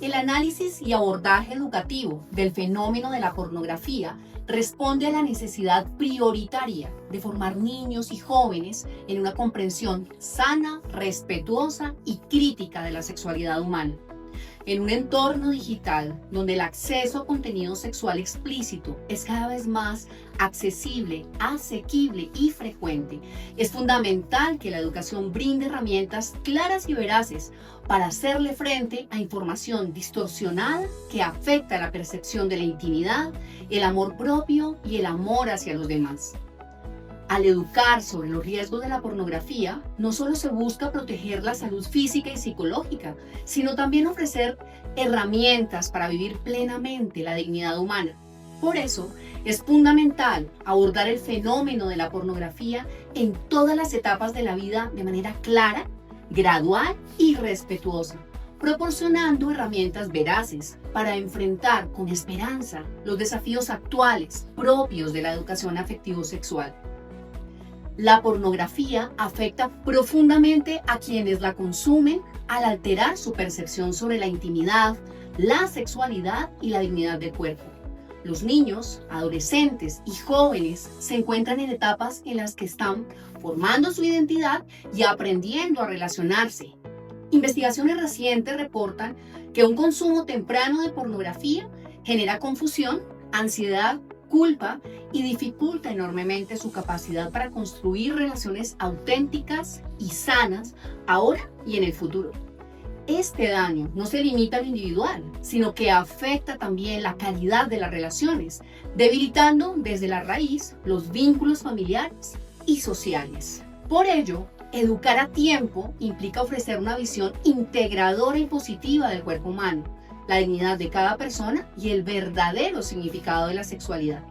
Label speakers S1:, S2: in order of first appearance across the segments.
S1: El análisis y abordaje educativo del fenómeno de la pornografía responde a la necesidad prioritaria de formar niños y jóvenes en una comprensión sana, respetuosa y crítica de la sexualidad humana. En un entorno digital donde el acceso a contenido sexual explícito es cada vez más accesible, asequible y frecuente, es fundamental que la educación brinde herramientas claras y veraces para hacerle frente a información distorsionada que afecta la percepción de la intimidad, el amor propio y el amor hacia los demás. Al educar sobre los riesgos de la pornografía, no solo se busca proteger la salud física y psicológica, sino también ofrecer herramientas para vivir plenamente la dignidad humana. Por eso, es fundamental abordar el fenómeno de la pornografía en todas las etapas de la vida de manera clara, gradual y respetuosa, proporcionando herramientas veraces para enfrentar con esperanza los desafíos actuales propios de la educación afectivo-sexual. La pornografía afecta profundamente a quienes la consumen al alterar su percepción sobre la intimidad, la sexualidad y la dignidad del cuerpo. Los niños, adolescentes y jóvenes se encuentran en etapas en las que están formando su identidad y aprendiendo a relacionarse. Investigaciones recientes reportan que un consumo temprano de pornografía genera confusión, ansiedad, culpa y dificulta enormemente su capacidad para construir relaciones auténticas y sanas ahora y en el futuro. Este daño no se limita a lo individual, sino que afecta también la calidad de las relaciones, debilitando desde la raíz los vínculos familiares y sociales. Por ello, educar a tiempo implica ofrecer una visión integradora y positiva del cuerpo humano, la dignidad de cada persona y el verdadero significado de la sexualidad.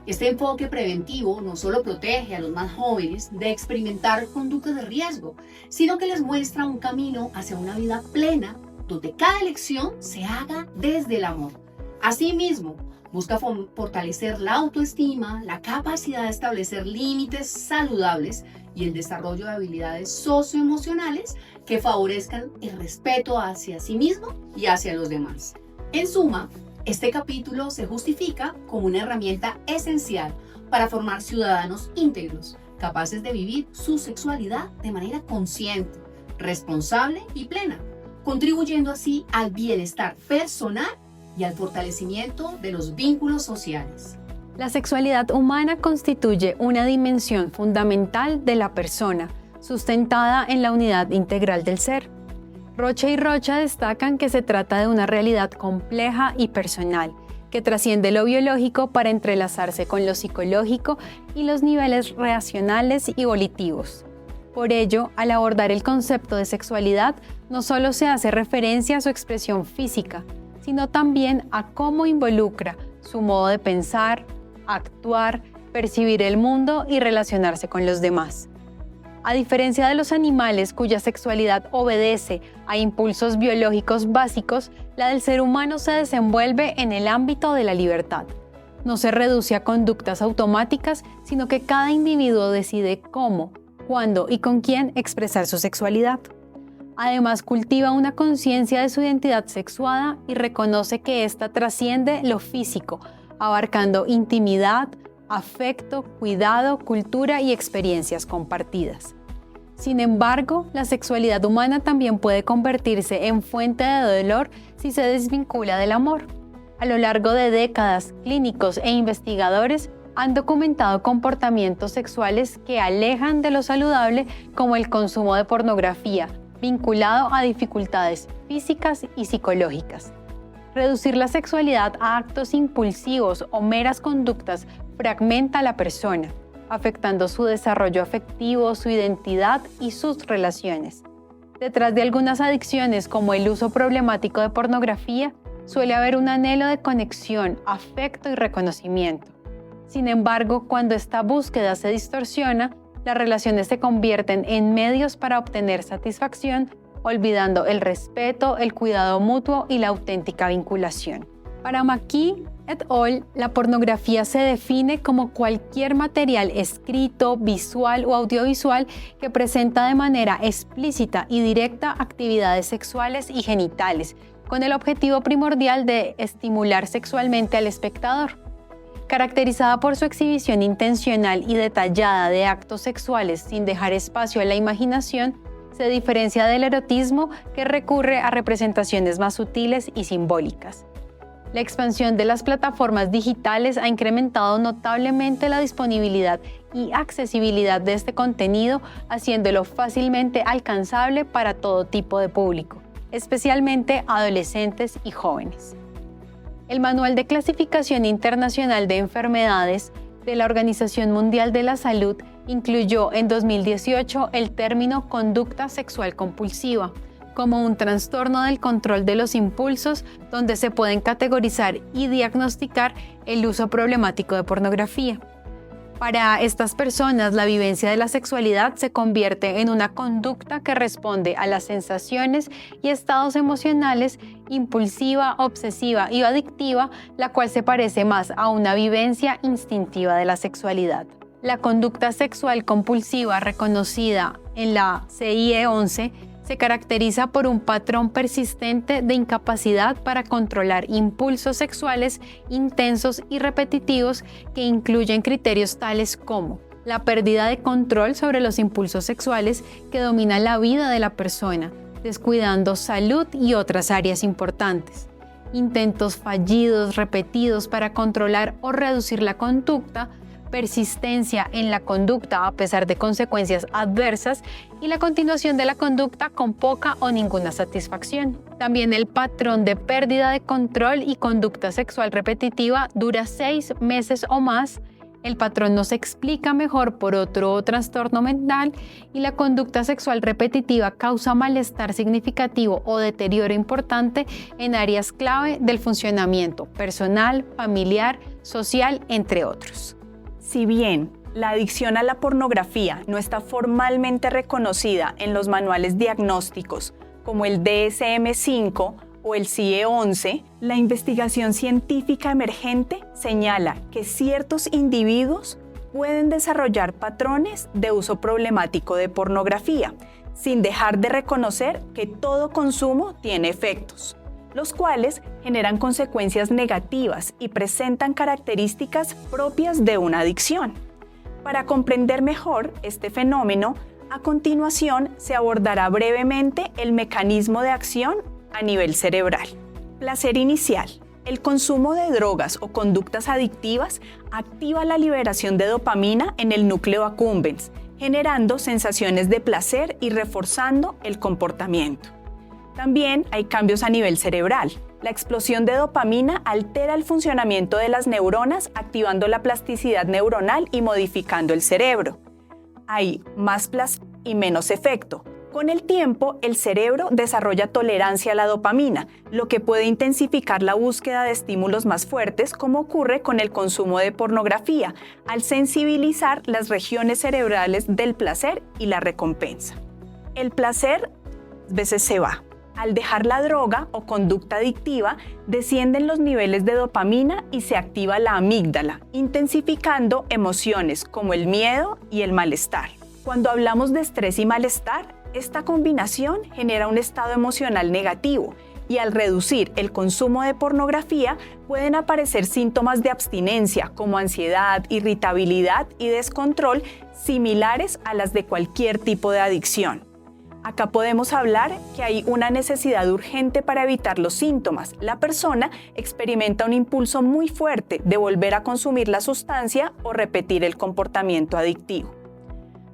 S1: Este enfoque preventivo no solo protege a los más jóvenes de experimentar conductas de riesgo, sino que les muestra un camino hacia una vida plena donde cada elección se haga desde el amor. Asimismo, busca fortalecer la autoestima, la capacidad de establecer límites saludables y el desarrollo de habilidades socioemocionales que favorezcan el respeto hacia sí mismo y hacia los demás. En suma, este capítulo se justifica como una herramienta esencial para formar ciudadanos íntegros, capaces de vivir su sexualidad de manera consciente, responsable y plena, contribuyendo así al bienestar personal y al fortalecimiento de los vínculos sociales.
S2: La sexualidad humana constituye una dimensión fundamental de la persona, sustentada en la unidad integral del ser. Rocha y Rocha destacan que se trata de una realidad compleja y personal, que trasciende lo biológico para entrelazarse con lo psicológico y los niveles racionales y volitivos. Por ello, al abordar el concepto de sexualidad, no solo se hace referencia a su expresión física, sino también a cómo involucra su modo de pensar, actuar, percibir el mundo y relacionarse con los demás. A diferencia de los animales cuya sexualidad obedece a impulsos biológicos básicos, la del ser humano se desenvuelve en el ámbito de la libertad. No se reduce a conductas automáticas, sino que cada individuo decide cómo, cuándo y con quién expresar su sexualidad. Además, cultiva una conciencia de su identidad sexuada y reconoce que ésta trasciende lo físico, abarcando intimidad, afecto, cuidado, cultura y experiencias compartidas. Sin embargo, la sexualidad humana también puede convertirse en fuente de dolor si se desvincula del amor. A lo largo de décadas, clínicos e investigadores han documentado comportamientos sexuales que alejan de lo saludable, como el consumo de pornografía, vinculado a dificultades físicas y psicológicas. Reducir la sexualidad a actos impulsivos o meras conductas fragmenta a la persona, afectando su desarrollo afectivo, su identidad y sus relaciones. Detrás de algunas adicciones, como el uso problemático de pornografía, suele haber un anhelo de conexión, afecto y reconocimiento. Sin embargo, cuando esta búsqueda se distorsiona, las relaciones se convierten en medios para obtener satisfacción, olvidando el respeto, el cuidado mutuo y la auténtica vinculación. Para McKee et al., la pornografía se define como cualquier material escrito, visual o audiovisual que presenta de manera explícita y directa actividades sexuales y genitales, con el objetivo primordial de estimular sexualmente al espectador. Caracterizada por su exhibición intencional y detallada de actos sexuales sin dejar espacio a la imaginación, se diferencia del erotismo, que recurre a representaciones más sutiles y simbólicas. La expansión de las plataformas digitales ha incrementado notablemente la disponibilidad y accesibilidad de este contenido, haciéndolo fácilmente alcanzable para todo tipo de público, especialmente adolescentes y jóvenes. El Manual de Clasificación Internacional de Enfermedades de la Organización Mundial de la Salud incluyó en 2018 el término conducta sexual compulsiva como un trastorno del control de los impulsos, donde se pueden categorizar y diagnosticar el uso problemático de pornografía. Para estas personas, la vivencia de la sexualidad se convierte en una conducta que responde a las sensaciones y estados emocionales impulsiva, obsesiva y adictiva, la cual se parece más a una vivencia instintiva de la sexualidad. La conducta sexual compulsiva reconocida en la CIE-11 se caracteriza por un patrón persistente de incapacidad para controlar impulsos sexuales intensos y repetitivos que incluyen criterios tales como la pérdida de control sobre los impulsos sexuales que dominan la vida de la persona, descuidando salud y otras áreas importantes, intentos fallidos repetidos para controlar o reducir la conducta, persistencia en la conducta a pesar de consecuencias adversas y la continuación de la conducta con poca o ninguna satisfacción. También el patrón de pérdida de control y conducta sexual repetitiva dura 6 meses o más. El patrón no se explica mejor por otro trastorno mental y la conducta sexual repetitiva causa malestar significativo o deterioro importante en áreas clave del funcionamiento personal, familiar, social, entre otros.
S3: Si bien la adicción a la pornografía no está formalmente reconocida en los manuales diagnósticos como el DSM-5 o el CIE-11, la investigación científica emergente señala que ciertos individuos pueden desarrollar patrones de uso problemático de pornografía, sin dejar de reconocer que todo consumo tiene efectos, los cuales generan consecuencias negativas y presentan características propias de una adicción. Para comprender mejor este fenómeno, a continuación se abordará brevemente el mecanismo de acción a nivel cerebral. Placer inicial. El consumo de drogas o conductas adictivas activa la liberación de dopamina en el núcleo accumbens, generando sensaciones de placer y reforzando el comportamiento. También hay cambios a nivel cerebral. La explosión de dopamina altera el funcionamiento de las neuronas, activando la plasticidad neuronal y modificando el cerebro. Hay más placer y menos efecto. Con el tiempo, el cerebro desarrolla tolerancia a la dopamina, lo que puede intensificar la búsqueda de estímulos más fuertes, como ocurre con el consumo de pornografía, al sensibilizar las regiones cerebrales del placer y la recompensa. El placer a veces se va. Al dejar la droga o conducta adictiva, descienden los niveles de dopamina y se activa la amígdala, intensificando emociones como el miedo y el malestar. Cuando hablamos de estrés y malestar, esta combinación genera un estado emocional negativo y al reducir el consumo de pornografía pueden aparecer síntomas de abstinencia como ansiedad, irritabilidad y descontrol similares a las de cualquier tipo de adicción. Acá podemos hablar que hay una necesidad urgente para evitar los síntomas. La persona experimenta un impulso muy fuerte de volver a consumir la sustancia o repetir el comportamiento adictivo.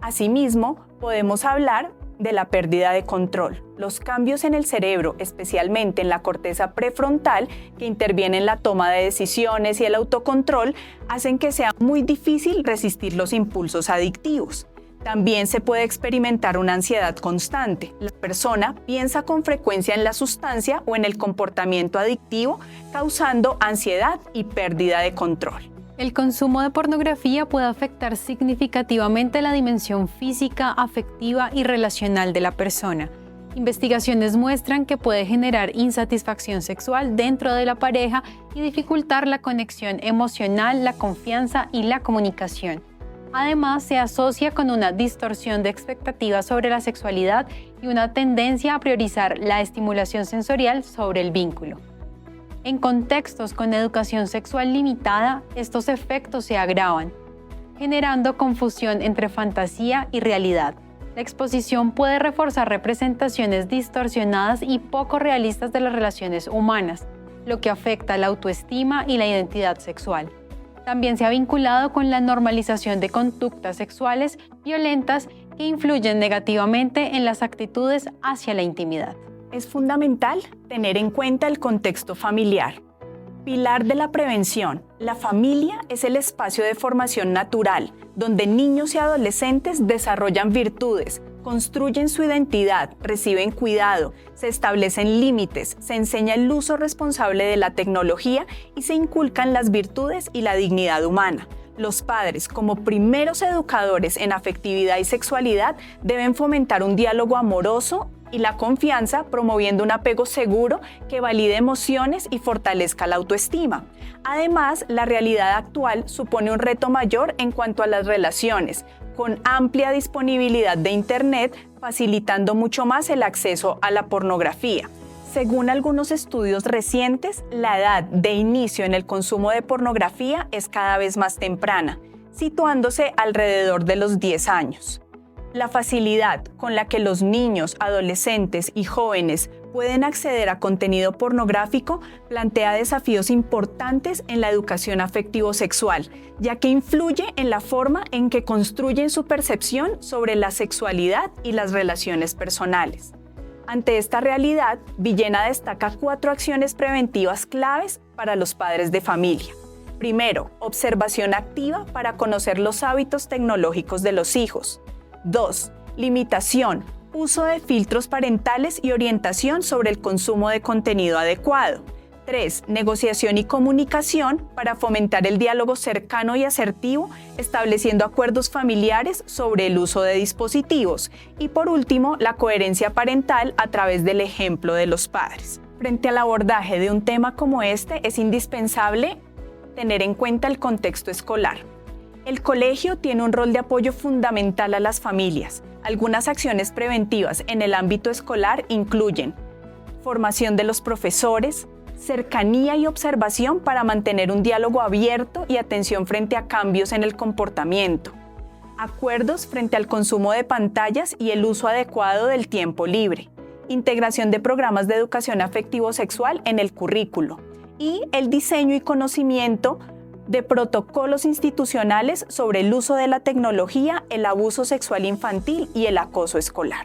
S3: Asimismo, podemos hablar de la pérdida de control. Los cambios en el cerebro, especialmente en la corteza prefrontal, que interviene en la toma de decisiones y el autocontrol, hacen que sea muy difícil resistir los impulsos adictivos. También se puede experimentar una ansiedad constante. La persona piensa con frecuencia en la sustancia o en el comportamiento adictivo, causando ansiedad y pérdida de control.
S2: El consumo de pornografía puede afectar significativamente la dimensión física, afectiva y relacional de la persona. Investigaciones muestran que puede generar insatisfacción sexual dentro de la pareja y dificultar la conexión emocional, la confianza y la comunicación. Además, se asocia con una distorsión de expectativas sobre la sexualidad y una tendencia a priorizar la estimulación sensorial sobre el vínculo. En contextos con educación sexual limitada, estos efectos se agravan, generando confusión entre fantasía y realidad. La exposición puede reforzar representaciones distorsionadas y poco realistas de las relaciones humanas, lo que afecta la autoestima y la identidad sexual. También se ha vinculado con la normalización de conductas sexuales violentas que influyen negativamente en las actitudes hacia la intimidad.
S3: Es fundamental tener en cuenta el contexto familiar. Pilar de la prevención, la familia es el espacio de formación natural, donde niños y adolescentes desarrollan virtudes, construyen su identidad, reciben cuidado, se establecen límites, se enseña el uso responsable de la tecnología y se inculcan las virtudes y la dignidad humana. Los padres, como primeros educadores en afectividad y sexualidad, deben fomentar un diálogo amoroso y la confianza, promoviendo un apego seguro que valide emociones y fortalezca la autoestima. Además, la realidad actual supone un reto mayor en cuanto a las relaciones, con amplia disponibilidad de Internet, facilitando mucho más el acceso a la pornografía. Según algunos estudios recientes, la edad de inicio en el consumo de pornografía es cada vez más temprana, situándose alrededor de los 10 años. La facilidad con la que los niños, adolescentes y jóvenes pueden acceder a contenido pornográfico plantea desafíos importantes en la educación afectivo-sexual, ya que influye en la forma en que construyen su percepción sobre la sexualidad y las relaciones personales. Ante esta realidad, Villena destaca 4 acciones preventivas claves para los padres de familia. Primero, observación activa para conocer los hábitos tecnológicos de los hijos. 2. Limitación, uso de filtros parentales y orientación sobre el consumo de contenido adecuado. 3. Negociación y comunicación para fomentar el diálogo cercano y asertivo, estableciendo acuerdos familiares sobre el uso de dispositivos. Y por último, la coherencia parental a través del ejemplo de los padres. Frente al abordaje de un tema como este, es indispensable tener en cuenta el contexto escolar. El colegio tiene un rol de apoyo fundamental a las familias. Algunas acciones preventivas en el ámbito escolar incluyen formación de los profesores, cercanía y observación para mantener un diálogo abierto y atención frente a cambios en el comportamiento, acuerdos frente al consumo de pantallas y el uso adecuado del tiempo libre, integración de programas de educación afectivo-sexual en el currículo y el diseño y conocimiento de protocolos institucionales sobre el uso de la tecnología, el abuso sexual infantil y el acoso escolar.